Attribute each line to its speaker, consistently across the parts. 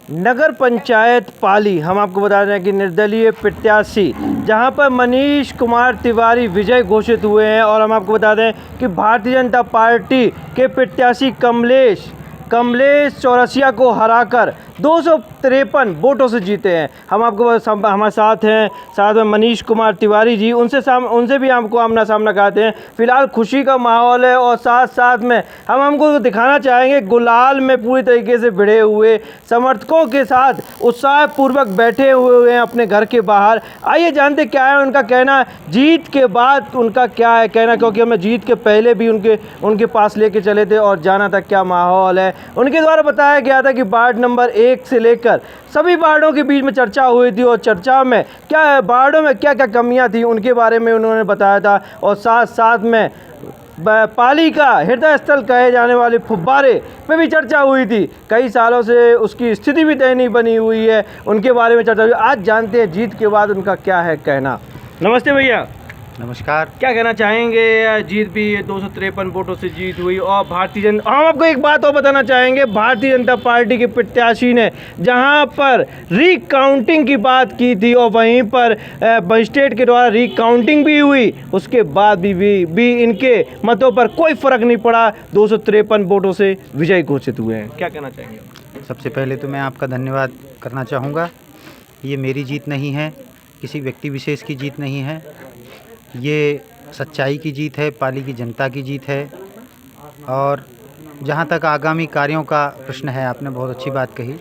Speaker 1: नगर पंचायत पाली हम आपको बता दें कि निर्दलीय प्रत्याशी जहां पर मनीष कुमार तिवारी विजय घोषित हुए हैं और हम आपको बता दें कि भारतीय जनता पार्टी के प्रत्याशी कमलेश चौरसिया को हराकर 253 वोटों से जीते हैं। हम आपको हमारे साथ में मनीष कुमार तिवारी जी, उनसे भी हमको आमना सामना कराते हैं। फिलहाल खुशी का माहौल है और साथ में हमको दिखाना चाहेंगे गुलाल में पूरी तरीके से भिड़े हुए समर्थकों के साथ उत्साहपूर्वक बैठे हुए हैं अपने घर के बाहर। आइए जानते क्या है उनका कहना, जीत के बाद उनका क्या है कहना, क्योंकि हमें जीत के पहले भी उनके पास लेके चले थे और जाना था क्या माहौल है। उनके द्वारा बताया गया था कि वार्ड नंबर 1 से लेकर सभी वार्डों के बीच में चर्चा हुई थी और चर्चा में वार्डों में क्या क्या कमियां थी उनके बारे में उन्होंने बताया था। और साथ में पाली का हृदय स्थल कहे जाने वाले फुब्बारे पे भी चर्चा हुई थी। कई सालों से उसकी स्थिति भी दयनीय बनी हुई है, उनके बारे में चर्चा हुई। आज जानते हैं जीत के बाद उनका क्या है कहना। नमस्ते भैया।
Speaker 2: नमस्कार।
Speaker 1: क्या कहना चाहेंगे, जीत भी 253 वोटों से जीत हुई और हम आपको एक बात और बताना चाहेंगे, भारतीय जनता पार्टी के प्रत्याशी ने जहां पर रिकाउंटिंग की बात की थी और वहीं पर मजिस्ट्रेट के द्वारा रिकाउंटिंग भी हुई, उसके बाद भी इनके मतों पर कोई फ़र्क नहीं पड़ा, 253 वोटों से विजयी घोषित हुए हैं। क्या कहना चाहेंगे?
Speaker 2: सबसे पहले तो मैं आपका धन्यवाद करना चाहूँगा। ये मेरी जीत नहीं है, किसी व्यक्ति विशेष की जीत नहीं है, ये सच्चाई की जीत है, पाली की जनता की जीत है। और जहाँ तक आगामी कार्यों का प्रश्न है, आपने बहुत अच्छी बात कही।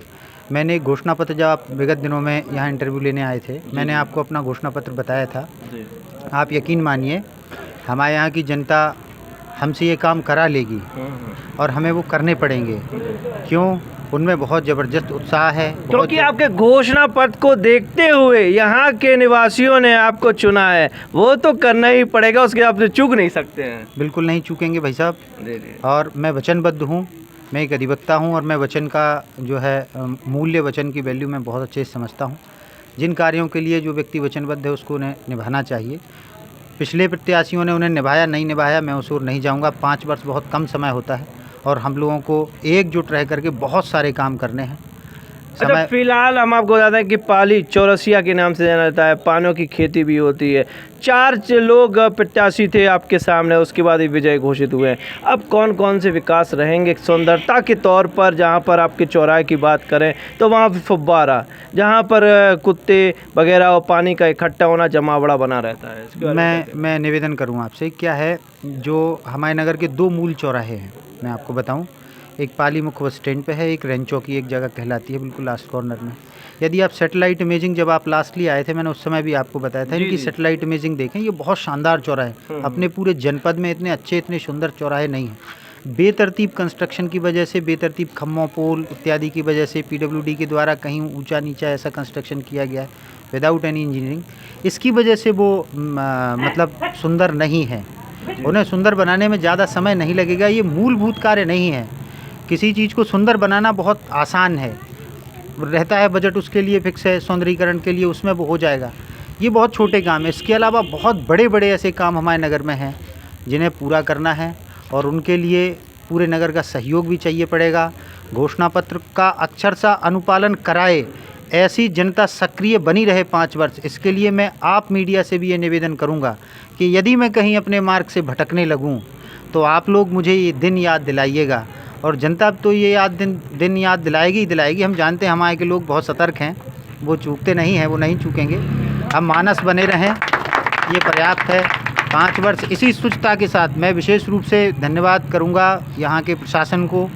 Speaker 2: मैंने घोषणा पत्र, जब आप विगत दिनों में यहाँ इंटरव्यू लेने आए थे, मैंने आपको अपना घोषणा पत्र बताया था। आप यकीन मानिए, हमारे यहाँ की जनता हमसे ये काम करा लेगी और हमें वो करने पड़ेंगे। क्यों? उनमें बहुत ज़बरदस्त उत्साह है,
Speaker 1: क्योंकि आपके घोषणा पत्र को देखते हुए यहाँ के निवासियों ने आपको चुना है, वो तो करना ही पड़ेगा, उसके आप से चूक नहीं सकते हैं।
Speaker 2: बिल्कुल नहीं चूकेंगे भाई साहब। और मैं वचनबद्ध हूँ, मैं एक अधिवक्ता हूँ और मैं वचन का जो है मूल्य, वचन की वैल्यू मैं बहुत अच्छे से समझता हूँ। जिन कार्यों के लिए जो व्यक्ति वचनबद्ध है उसको उन्हें निभाना चाहिए। पिछले प्रत्याशियों ने उन्हें निभाया नहीं निभाया, मैं उस ओर नहीं जाऊँगा। 5 वर्ष बहुत कम समय होता है और हम लोगों को एकजुट रह करके बहुत सारे काम करने हैं।
Speaker 1: अच्छा, फिलहाल हम आपको बताते हैं कि पाली चौरसिया के नाम से जाना जाता है, पानों की खेती भी होती है। 4 लोग प्रत्याशी थे आपके सामने, उसके बाद ही विजय घोषित हुए हैं। अब कौन कौन से विकास रहेंगे सुंदरता के तौर पर? जहां पर आपके चौराहे की बात करें तो वहां पर फुब्बारा, जहां पर कुत्ते वगैरह और पानी का इकट्ठा होना, जमावड़ा बना रहता है।
Speaker 2: मैं निवेदन करूँ आपसे, क्या है, जो हमारे नगर के 2 मूल चौराहे हैं मैं आपको बताऊँ। एक पाली मुख्य बस स्टैंड पे है, एक रेंचो की एक जगह कहलाती है, बिल्कुल लास्ट कॉर्नर में। यदि आप सैटेलाइट इमेजिंग, जब आप लास्टली आए थे, मैंने उस समय भी आपको बताया था, इनकी सैटेलाइट इमेजिंग देखें, ये बहुत शानदार चौराहे। अपने पूरे जनपद में इतने अच्छे, इतने सुंदर चौराहे नहीं हैं। बेतरतीब कंस्ट्रक्शन की वजह से, बेतरतीब खम्भों, पोल इत्यादि की वजह से PWD के द्वारा कहीं ऊंचा नीचा ऐसा कंस्ट्रक्शन किया गया है विदाउट एनी इंजीनियरिंग। इसकी वजह से वो मतलब सुंदर नहीं है। उन्हें सुंदर बनाने में ज़्यादा समय नहीं लगेगा। ये मूलभूत कार्य नहीं है। किसी चीज़ को सुंदर बनाना बहुत आसान है, रहता है बजट उसके लिए फिक्स है, सौंदर्यीकरण के लिए उसमें वो हो जाएगा। ये बहुत छोटे काम है। इसके अलावा बहुत बड़े बड़े ऐसे काम हमारे नगर में हैं जिन्हें पूरा करना है और उनके लिए पूरे नगर का सहयोग भी चाहिए पड़ेगा। घोषणा पत्र का अक्षरशः अनुपालन कराए, ऐसी जनता सक्रिय बनी रहे 5 वर्ष। इसके लिए मैं आप मीडिया से भी ये निवेदन करूँगा कि यदि मैं कहीं अपने मार्ग से भटकने लगूँ तो आप लोग मुझे ये दिन याद दिलाइएगा। और जनता तो ये दिन याद दिलाएगी ही दिलाएगी। हम जानते हैं हमारे के लोग बहुत सतर्क हैं, वो चूकते नहीं हैं, वो नहीं चूकेंगे। हम मानस बने रहें, ये पर्याप्त है। 5 वर्ष इसी शुचिता के साथ मैं विशेष रूप से धन्यवाद करूंगा यहाँ के प्रशासन को,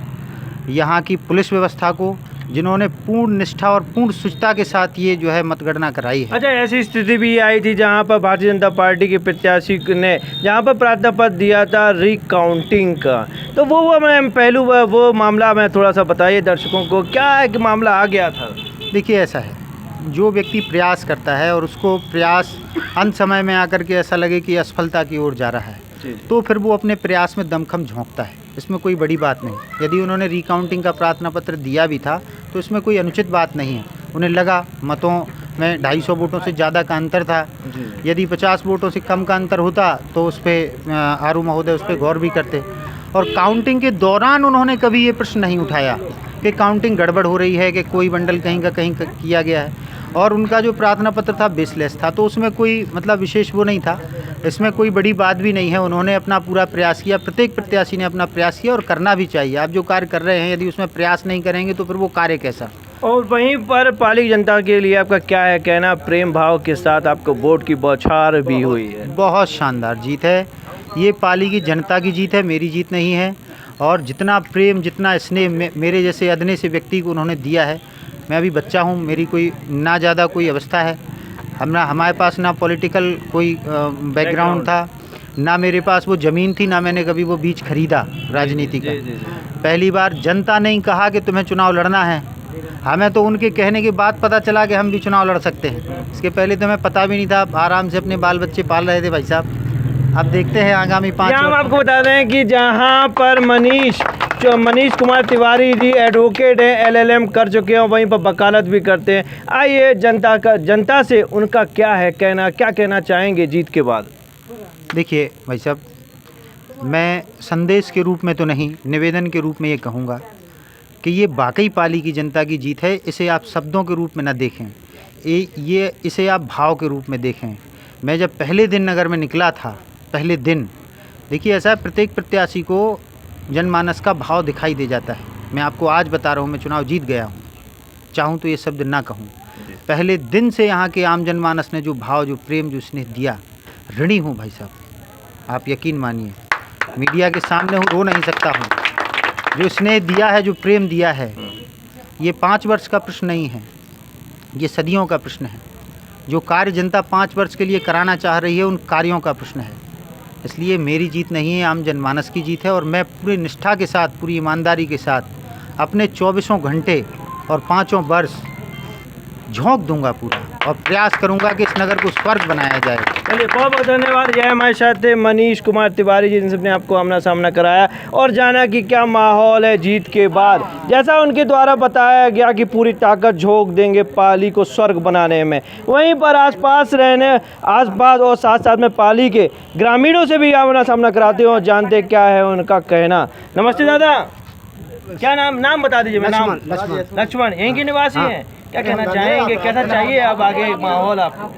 Speaker 2: यहाँ की पुलिस व्यवस्था को, जिन्होंने पूर्ण निष्ठा और पूर्ण शुचिता के साथ ये जो है मतगणना कराई है।
Speaker 1: अच्छा, ऐसी स्थिति भी आई थी जहां पर भारतीय जनता पार्टी के प्रत्याशी ने जहां पर प्रार्थना पत्र दिया था रिकाउंटिंग का, तो वो मैं पहलू वो मामला में थोड़ा सा बताइए दर्शकों को, क्या है कि मामला आ गया था?
Speaker 2: देखिए, ऐसा है, जो व्यक्ति प्रयास करता है और उसको प्रयास अंत समय में आकर के ऐसा लगे कि असफलता की ओर जा रहा है, तो फिर वो अपने प्रयास में दमखम झोंकता है। इसमें कोई बड़ी बात नहीं। यदि उन्होंने रिकाउंटिंग का प्रार्थना पत्र दिया भी था तो इसमें कोई अनुचित बात नहीं है। उन्हें लगा मतों में 250 वोटों से ज़्यादा का अंतर था। यदि 50 वोटों से कम का अंतर होता तो उस पर आरू महोदय उस पर गौर भी करते। और काउंटिंग के दौरान उन्होंने कभी ये प्रश्न नहीं उठाया कि काउंटिंग गड़बड़ हो रही है, कि कोई बंडल कहीं का कहीं किया गया है। और उनका जो प्रार्थना पत्र था बेसलेस था, तो उसमें कोई मतलब विशेष वो नहीं था, इसमें कोई बड़ी बात भी नहीं है। उन्होंने अपना पूरा प्रयास किया, प्रत्येक प्रत्याशी ने अपना प्रयास किया और करना भी चाहिए। आप जो कार्य कर रहे हैं यदि उसमें प्रयास नहीं करेंगे तो फिर वो कार्य कैसा।
Speaker 1: और वहीं पर पाली की जनता के लिए आपका क्या है कहना? प्रेम भाव के साथ आपको वोट की बौछार भी हुई है।
Speaker 2: बहुत शानदार जीत है, ये पाली की जनता की जीत है, मेरी जीत नहीं है। और जितना प्रेम, जितना स्नेह मेरे जैसे अदने से व्यक्ति को उन्होंने दिया है, मैं अभी बच्चा हूँ, मेरी कोई ना ज़्यादा कोई अवस्था है, हमारे पास ना पॉलिटिकल कोई बैकग्राउंड था, ना मेरे पास वो ज़मीन थी, ना मैंने कभी वो बीज खरीदा राजनीति का। पहली बार जनता ने कहा कि तुम्हें चुनाव लड़ना है, हमें तो उनके कहने के बाद पता चला कि हम भी चुनाव लड़ सकते हैं। इसके पहले तो हमें पता भी नहीं था, आराम से अपने बाल बच्चे पाल रहे थे भाई साहब। अब देखते हैं आगामी 5
Speaker 1: हम आपको बता दें कि जहां पर मनीष कुमार तिवारी जी एडवोकेट हैं, LLM कर चुके हैं, वहीं पर वकालत भी करते हैं। आइए जनता से उनका क्या है कहना, क्या कहना चाहेंगे जीत के बाद?
Speaker 2: देखिए भाई साहब, मैं संदेश के रूप में तो नहीं, निवेदन के रूप में ये कहूँगा कि ये वाकई पाली की जनता की जीत है। इसे आप शब्दों के रूप में ना देखें, इसे आप भाव के रूप में देखें। मैं जब पहले दिन नगर में निकला था, पहले दिन, देखिए ऐसा प्रत्येक प्रत्याशी को जनमानस का भाव दिखाई दे जाता है। मैं आपको आज बता रहा हूँ, मैं चुनाव जीत गया हूँ, चाहूँ तो ये शब्द ना कहूँ। पहले दिन से यहाँ के आम जनमानस ने जो भाव, जो प्रेम, जो स्नेह दिया, ऋणी हूँ भाई साहब, आप यकीन मानिए। मीडिया के सामने रो नहीं सकता हूँ। जो स्नेह दिया है, जो प्रेम दिया है, ये 5 वर्ष का प्रश्न नहीं है, ये सदियों का प्रश्न है। जो कार्य जनता 5 वर्ष के लिए कराना चाह रही है, उन कार्यों का प्रश्न है। इसलिए मेरी जीत नहीं है, आम जनमानस की जीत है। और मैं पूरी निष्ठा के साथ, पूरी ईमानदारी के साथ अपने 24 घंटे और 5 वर्ष झोंक दूंगा पूरा, और प्रयास करूंगा कि इस नगर को स्वर्ग बनाया जाए।
Speaker 1: चलिए, बहुत बहुत धन्यवाद। यह हमारे साथ थे मनीष कुमार तिवारी जी, जिनसे आपको आमना सामना कराया और जाना कि क्या माहौल है जीत के बाद। जैसा उनके द्वारा बताया गया कि पूरी ताकत झोंक देंगे पाली को स्वर्ग बनाने में। वहीं पर आसपास और साथ साथ में पाली के ग्रामीणों से भी आमना सामना कराते हो, जानते क्या है उनका कहना। नमस्ते दादा, क्या नाम बता दीजिए। लक्ष्मण यहीं के निवासी हैं। क्या कहना चाहेंगे, कैसा चाहिए अब आगे माहौल आपको?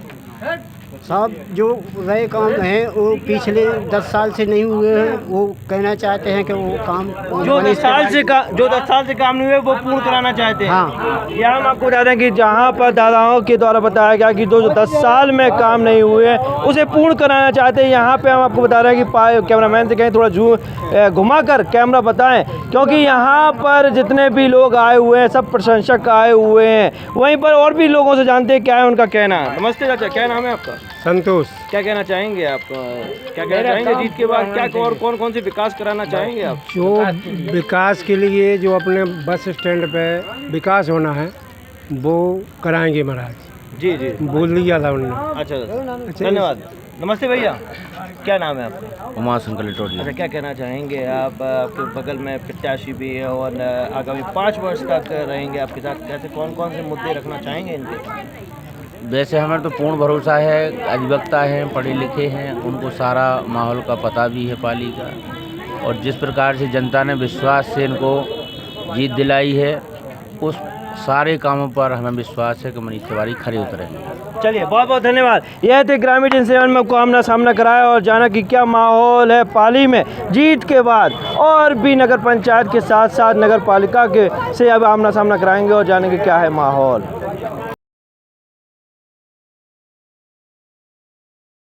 Speaker 3: साहब, जो नए काम हैं वो पिछले 10 साल से नहीं हुए हैं, वो कहना चाहते हैं कि वो काम
Speaker 1: जो 10 साल से काम नहीं हुए वो पूर्ण कराना चाहते हैं।
Speaker 3: हाँ,
Speaker 1: यह हम आपको बता दें कि जहां पर दादाओं के द्वारा बताया गया कि जो 10 साल में काम नहीं हुए हैं उसे पूर्ण कराना चाहते हैं। यहाँ पे हम आपको बता रहे हैं कि कैमरामैन से कहीं थोड़ा घुमा कर कैमरा बताएं, क्योंकि यहाँ पर जितने भी लोग आए हुए हैं सब प्रशंसक आए हुए हैं। वहीं पर और भी लोगों से जानते हैं क्या है उनका कहना। नमस्ते चाचा, क्या नाम है आपका?
Speaker 3: संतोष।
Speaker 1: क्या कहना चाहेंगे आप, क्या कहना चाहेंगे जीत के बाद? क्या और कौन से विकास कराना चाहेंगे आप?
Speaker 3: जो विकास के लिए जो अपने बस स्टैंड पे विकास होना है वो कराएंगे महाराज।
Speaker 1: जी जी,
Speaker 3: बोल दिया था उन्होंने।
Speaker 1: अच्छा, धन्यवाद। नमस्ते भैया, क्या नाम है आपका?
Speaker 4: उमाशंकर लिटोड़िया।
Speaker 1: अच्छा, क्या कहना चाहेंगे आप? आपके बगल में प्रत्याशी भी है और आगामी 5 वर्ष तक रहेंगे आपके साथ। कैसे कौन से मुद्दे रखना चाहेंगे इनके?
Speaker 4: वैसे हमें तो पूर्ण भरोसा है, अधिवक्ता हैं, पढ़े लिखे हैं, उनको सारा माहौल का पता भी है पाली का। और जिस प्रकार से जनता ने विश्वास से इनको जीत दिलाई है, उस सारे कामों पर हमें विश्वास है कि मनीष तिवारी खरे उतरेंगे।
Speaker 1: चलिए, बहुत बहुत धन्यवाद। यह थे ग्रामीण जिनसे में आपको आमना सामना कराया और जाना कि क्या माहौल है पाली में जीत के बाद। और भी नगर पंचायत के साथ साथ नगर पालिका के से अब आमना सामना कराएंगे और जानेंगे क्या है माहौल।